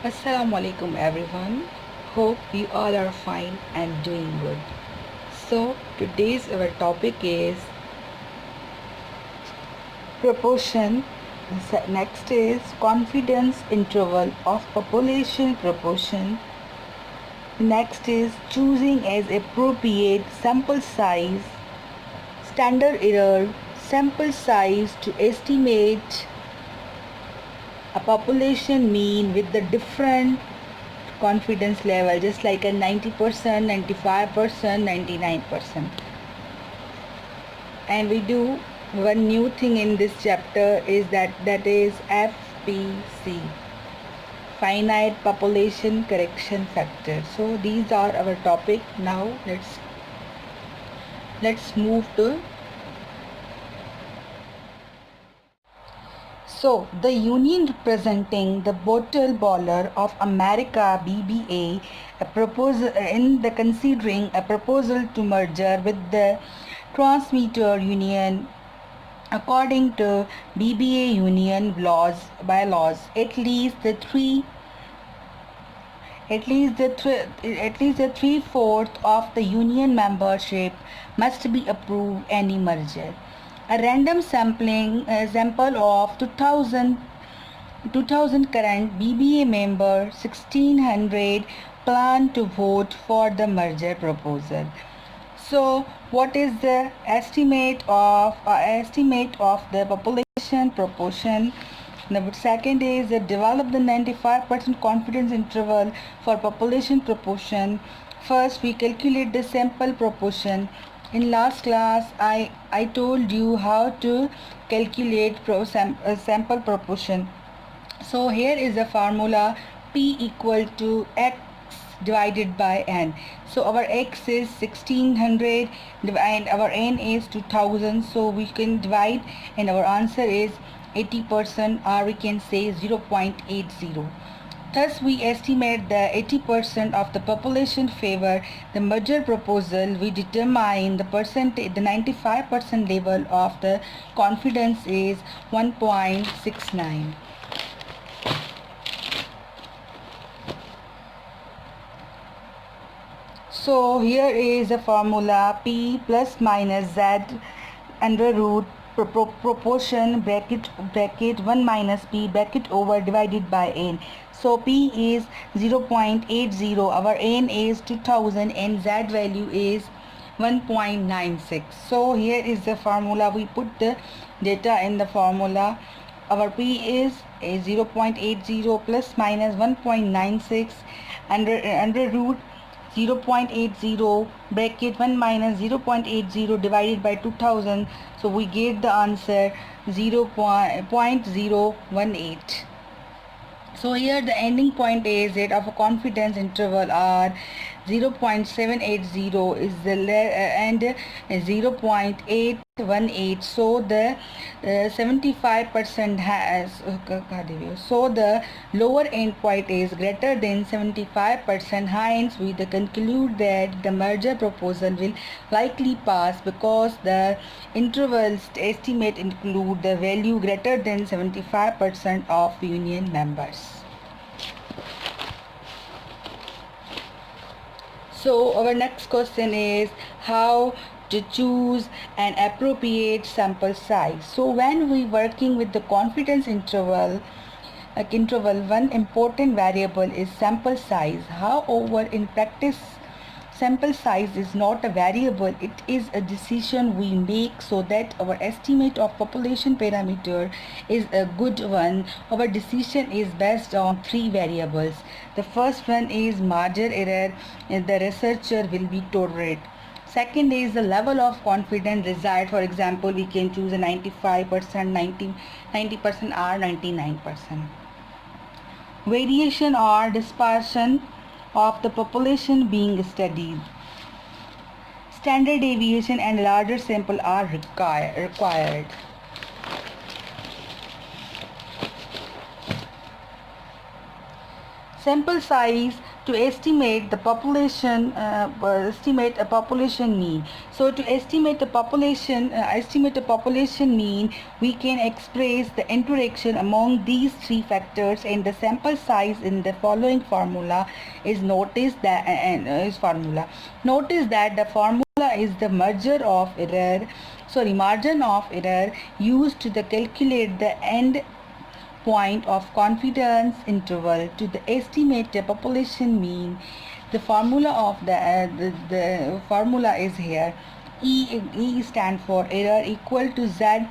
Assalamu alaikum everyone. Hope you all are fine and doing good. So today's our topic is proportion. Next is confidence interval of population proportion. Next is choosing as appropriate sample size, standard error, sample size to estimate a population mean with the different confidence level, just like a 90%, 95%, 99%. And we do one new thing in this chapter is that is FPC, finite population correction factor. So these are our topic. Now let's move to. So, the union representing the Bottle Baller of America (BBA) a proposal in the considering a proposal to merger with the Transmitter Union. According to BBA union bylaws, at least the three-fourth of the union membership must be approved any merger. A random sample of 2000 current BBA member 1600 plan to vote for the merger proposal. So, what is the estimate of the population proportion? Number second is develop the 95% confidence interval for population proportion. First, we calculate the sample proportion. In last class, I told you how to calculate sample proportion. So here is the formula: P equal to X divided by N. So our X is 1600 and our N is 2000. So we can divide and our answer is 80%, or we can say 0.80. Thus, we estimate the 80% of the population favor the merger proposal. We determine the percentage, the 95% level of the confidence is 1.69. So here is a formula: P plus minus Z under root proportion bracket 1 minus P bracket over divided by N. So P is 0.80, our N is 2000 and Z value is 1.96. So here is the formula. We put the data in the formula. Our P is a 0.80 plus minus 1.96 under root 0.80 bracket 1 minus 0.80 divided by 2000. So we get the answer 0.018. So here the ending point is that of a confidence interval are 0.780 is the and 0.818. So the 75% has so the lower end point is greater than 75%. Hence we conclude that the merger proposal will likely pass because the intervals estimate include the value greater than 75% of union members. So our next question is how to choose an appropriate sample size. So when we working with the confidence interval, one important variable is sample size. However, in practice, sample size is not a variable, it is a decision we make so that our estimate of population parameter is a good one. Our decision is based on three variables. The first one is margin error, and the researcher will be tolerate. Second is the level of confidence desired. For example, we can choose a 95%, 90% or 99%. Variation or dispersion of the population being studied. Standard deviation and larger sample are required. Sample size to estimate the population, estimate a population mean. So to estimate a population mean, we can express the interaction among these three factors, and the sample size in the following formula is notice that the formula is the margin of error used to calculate the end point of confidence interval to the estimated population mean. The formula of the formula is here. E stand for error equal to Z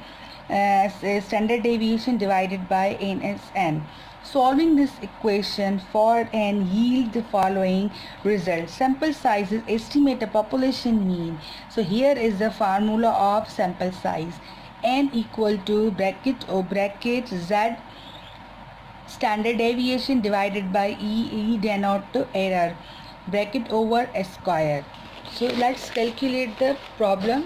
standard deviation divided by NSN. Solving this equation for n yield the following result. Sample sizes estimate a population mean. So here is the formula of sample size. N equal to bracket Z standard deviation divided by E denote to error bracket over a square. So let's calculate the problem.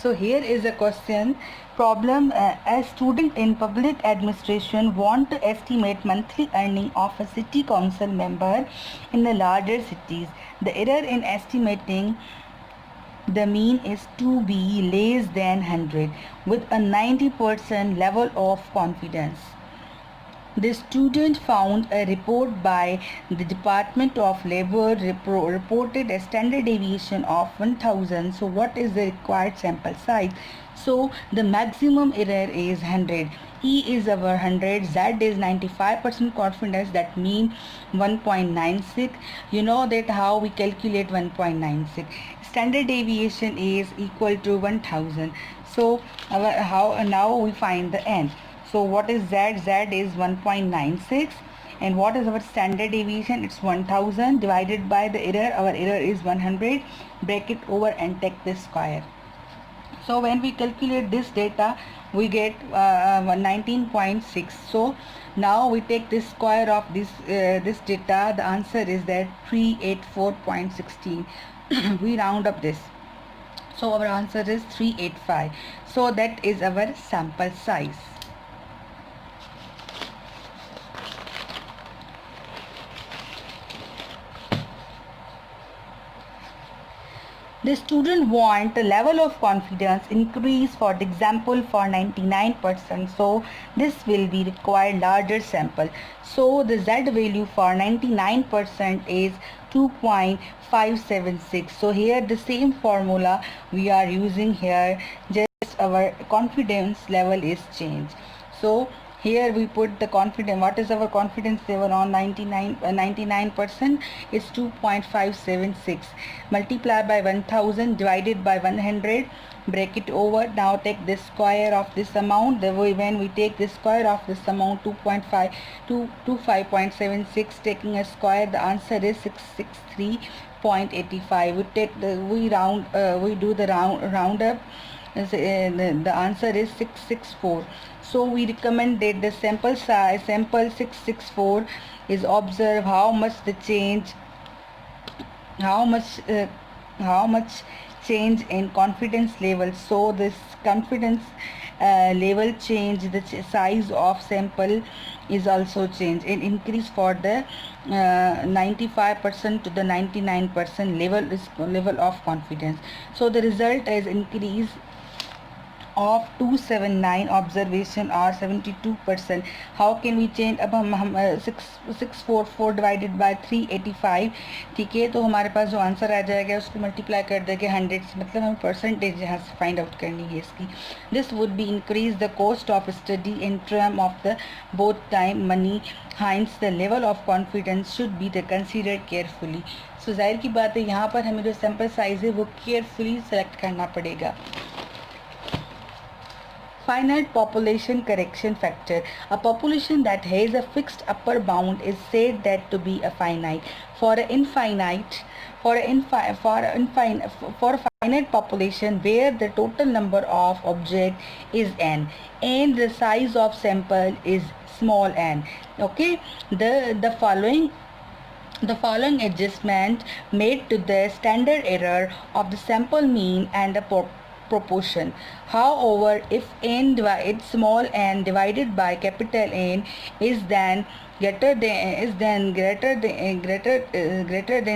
So here is a question problem. A student in public administration want to estimate monthly earning of a city council member in the larger cities. The error in estimating the mean is to be less than 100 with a 90% level of confidence. The student found a report by the Department of Labor reported a standard deviation of 1000. So what is the required sample size? So the maximum error is 100. E is over 100, Z is 95% confidence, that means 1.96. You know that how we calculate 1.96. Standard deviation is equal to 1000. So now we find the n. So what is Z? Z is 1.96, and what is our standard deviation? It's 1000 divided by the error. Our error is 100. Break it over and take the square. So when we calculate this data, we get 19.6. So now we take the square of this data. The answer is that 384.16. We round up this. So our answer is 385. So that is our sample size. The student want the level of confidence increase, for the example, for 99%. So this will be required larger sample. So the Z value for 99% is 2.576. So here the same formula we are using here, just our confidence level is changed. So here we put the confidence. What is our confidence level on 99%? Is 2.576. Multiply by 1000 divided by 100. Break it over. Now take the square of this amount. When we take the square of this amount, 5.76, taking a square, the answer is 663.85. We do the round up. The answer is 664. So we recommend that the sample size 664 is observe how much change in confidence level. So this confidence level change, the size of sample is also changed and increase for the 95% to the 99% level of confidence. So the result is increase of 279 observation or 72%. How can we change? अब हम 644 divided by 385, ठीक है, तो हमारे पास जो answer आ जाएगा उसको multiply कर देंगे 100 से, मतलब हमें परसेंटेज यहाँ से फाइंड आउट करनी है इसकी. This would be increase the cost of study in term of the both time money. Hence the level of confidence should be the considered carefully. So जाहिर की बात है यहाँ पर हमें जो सैम्पल साइज है वो केयरफुली सेलेक्ट करना पड़ेगा. Finite population correction factor. A population that has a fixed upper bound is said that to be a finite. For a finite population where the total number of object is n and the size of sample is small n. Okay, the following adjustment made to the standard error of the sample mean and the proportion. However, if n divided small n divided by capital N is then greater than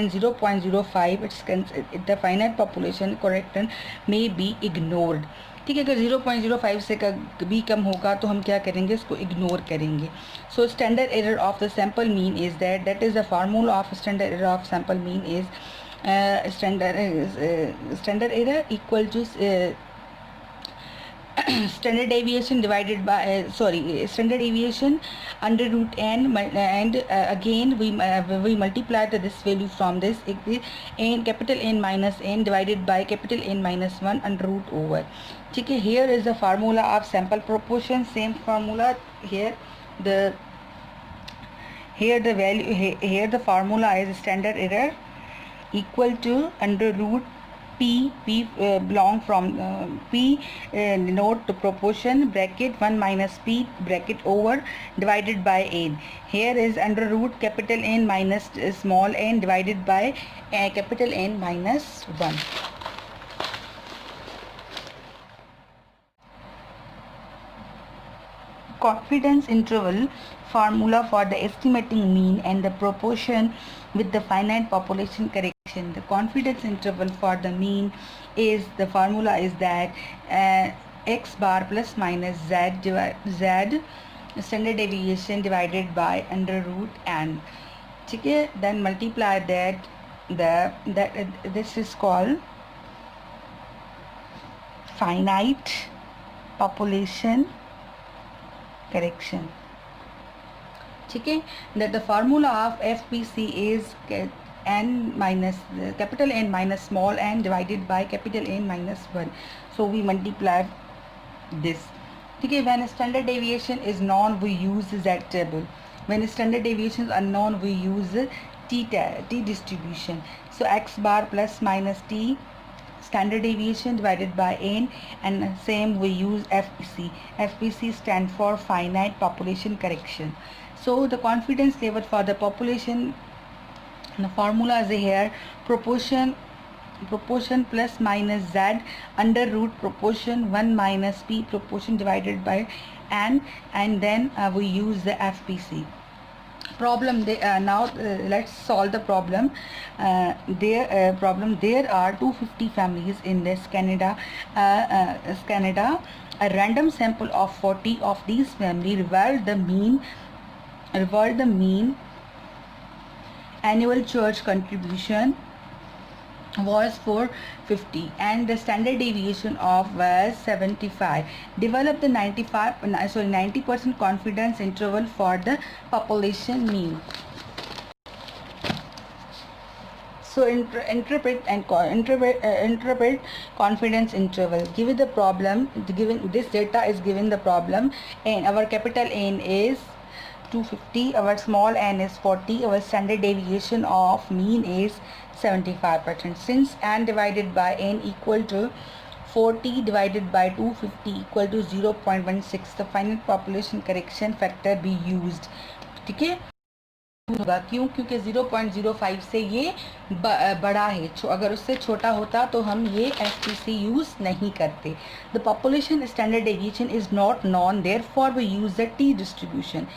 0.05, the finite population correction may be ignored. ठीक है, अगर 0.05 से भी कम होगा तो हम क्या करेंगे, इसको इग्नोर करेंगे. So standard error of the sample mean is that is the formula of standard error of sample mean is standard error equal to standard deviation divided by standard deviation under root n, and again we multiply this value from this n capital N minus n divided by capital N minus 1 under root over. ठीक है, here is the formula of sample proportion. Same formula here. Here the formula is standard error equal to under root p belong from p denote to proportion bracket 1 minus p bracket over divided by n. Here is under root capital N minus small n divided by capital N minus 1. Confidence interval formula for the estimating mean and the proportion with the finite population correction. The confidence interval for the mean is, the formula is that x bar plus minus z standard deviation divided by under root n. ठीक है, then multiply that this is called finite population correction. ठीक है, that the formula of FPC is n minus capital N minus small n divided by capital N minus 1. So we multiply this. ठीक है, when standard deviation is known we use Z table. When standard deviations are known we use t distribution. So x bar plus minus t standard deviation divided by n, and same we use FPC. FPC stand for finite population correction. So the confidence level for the population, the formula is here, proportion plus minus z under root proportion 1 minus p proportion divided by n, and then we use the FPC. Problem now let's solve the problem. There are 250 families in this Canada. A random sample of 40 of these families revealed the mean annual church contribution was 450 and the standard deviation of was 75. Develop the 90% confidence interval for the population mean. So interpret confidence interval. Given the problem, given this data is given the problem, and our capital N is 250, our small n is 40, our standard deviation of mean is 75%. Since n divided by n equal to 40 divided by 250 equal to 0.16, the finite population correction factor be used. ठीक है, होगा क्योंकि 0.05 से ये बड़ा है. अगर उससे छोटा होता तो हम ये FPC यूज़ नहीं करते. The population standard deviation is not known, therefore we use the t distribution.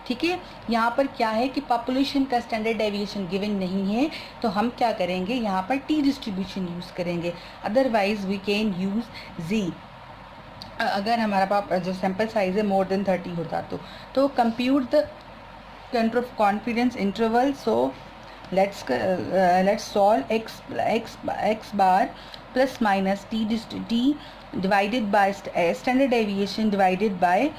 ठीक है, यहाँ पर क्या है कि पॉपुलेशन का स्टैंडर्ड डेविएशन गिवन नहीं है, तो हम क्या करेंगे, यहाँ पर टी डिस्ट्रीब्यूशन यूज़ करेंगे. अदरवाइज वी कैन यूज़ जी. अगर हमारा पास जो सैम्पल साइज है मोर देन 30 होता तो compute the confidence interval. So let's solve x bar plus minus t divided by standard deviation divided by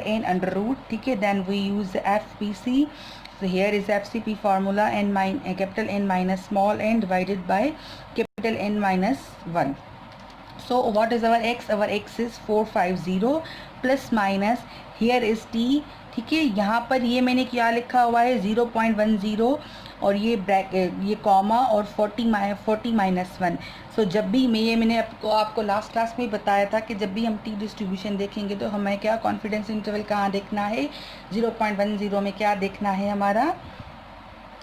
n under root. ठीक है, then we use the FPC. So here is FCP formula, capital N minus small n divided by capital N minus 1. So what is our x? Our x is 450 plus minus here is t. ठीक है, यहाँ पर ये मैंने क्या लिखा हुआ है 0.10 और ये कॉमा और 40 माइनस 1. सो जब भी मैंने आपको लास्ट क्लास में बताया था कि जब भी हम टी डिस्ट्रीब्यूशन देखेंगे तो हमें क्या कॉन्फिडेंस इंटरवल कहाँ देखना है, 0.10 में क्या देखना है हमारा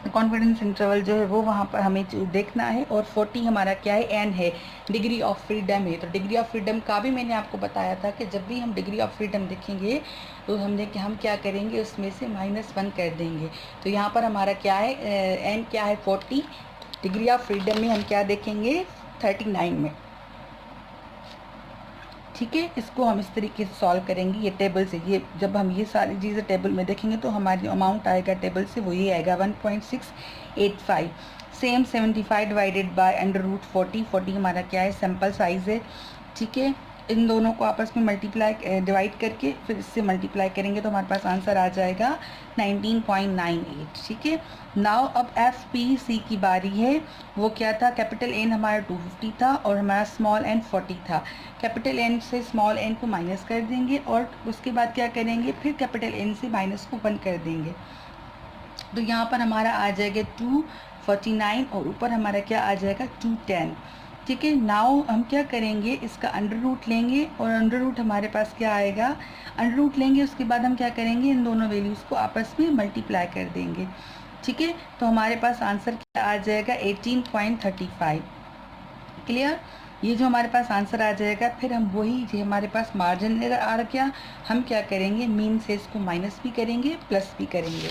कॉन्फिडेंस इंटरवल जो है वो वहाँ पर हमें देखना है। और 40 हमारा क्या है, एन है, डिग्री ऑफ फ्रीडम है। तो डिग्री ऑफ फ्रीडम का भी मैंने आपको बताया था कि जब भी हम डिग्री ऑफ फ्रीडम देखेंगे तो हमने कि हम क्या करेंगे, उसमें से -1 कर देंगे। तो यहाँ पर हमारा क्या है, एन क्या है 40, डिग्री ऑफ फ्रीडम में हम क्या देखेंगे 39 में। ठीक है, इसको हम इस तरीके से सॉल्व करेंगे। ये टेबल से, ये जब हम ये सारी चीज़ें टेबल में देखेंगे तो हमारी अमाउंट आएगा टेबल से वो ये आएगा 1.685। सेम 75 डिवाइडेड बाय √40, 40 हमारा क्या है सैम्पल साइज़ है। ठीक है, इन दोनों को आपस में मल्टीप्लाई डिवाइड करके फिर इससे मल्टीप्लाई करेंगे तो हमारे पास आंसर आ जाएगा 19.98। ठीक है, नाउ अब FPC की बारी है। वो क्या था, कैपिटल N हमारा 250 था और हमारा स्मॉल n 40 था। कैपिटल N से स्मॉल n को माइनस कर देंगे और उसके बाद क्या करेंगे, फिर कैपिटल N से माइनस को 1 कर देंगे। तो यहाँ पर हमारा आ जाएगा 249 और ऊपर हमारा क्या आ जाएगा 210। ठीक है, नाउ हम क्या करेंगे, इसका अंडर रूट लेंगे और अंडर रूट हमारे पास क्या आएगा, अंडर रूट लेंगे उसके बाद हम क्या करेंगे, इन दोनों वैल्यूज़ को आपस में मल्टीप्लाई कर देंगे। ठीक है, तो हमारे पास आंसर क्या आ जाएगा 18.35। क्लियर, ये जो हमारे पास आंसर आ जाएगा, फिर हम वही जो हमारे पास मार्जिन एरर आ गया, हम क्या करेंगे, मीन से इसको माइनस भी करेंगे प्लस भी करेंगे।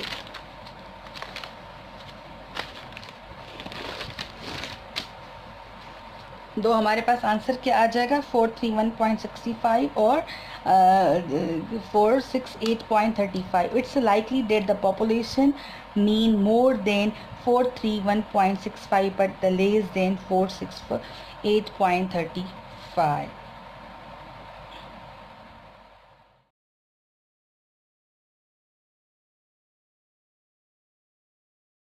तो हमारे पास आंसर क्या आ जाएगा 431.65 और 468.35। It's likely that the population mean more than 431.65 but the less than 468.35।